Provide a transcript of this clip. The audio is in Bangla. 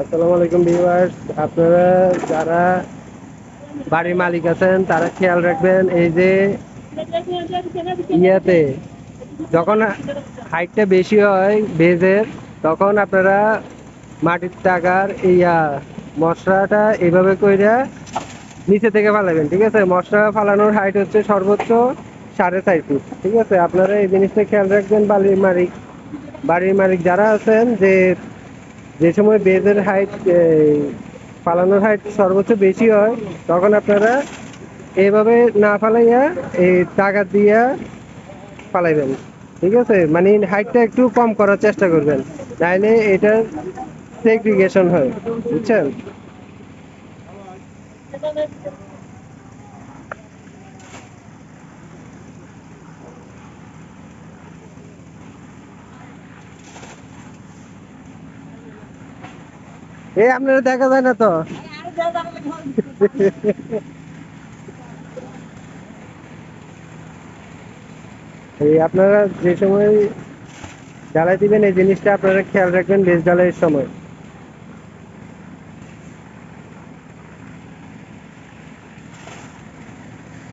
আসসালামু আলাইকুম ভিউয়ার্স। আপনারা যারা বাড়ির মালিক আছেন তারা খেয়াল রাখবেন, এই যে ইয়াতে যখন হাইটটা বেশি হয় বেজের, তখন আপনারা মাটির টাকার মশলাটা এইভাবে কইরা নিচে থেকে ফালাবেন। ঠিক আছে, মশলা ফালানোর হাইট হচ্ছে সর্বোচ্চ 4.5 ফিট। ঠিক আছে, আপনারা এই জিনিসটা খেয়াল রাখবেন। বাড়ির মালিক যারা আছেন, যে যে সময় বেজের হাইট ফালানোর হাইট সর্বোচ্চ বেশি হয়, তখন আপনারা এইভাবে না ফালাইয়া এই টাকা দিয়া ফালাইবেন। ঠিক আছে, মানে হাইটটা একটু কম করার চেষ্টা করবেন, নাইলে এটার সেগ্রিগেশন হয়, বুঝছেন? এই আপনারা দেখা যায় না তো। এই আপনারা যে সময় জ্বালাই দিবেন, এই জিনিসটা আপনারা খেয়াল রাখবেন বেজ জ্বালাইয়ের সময়।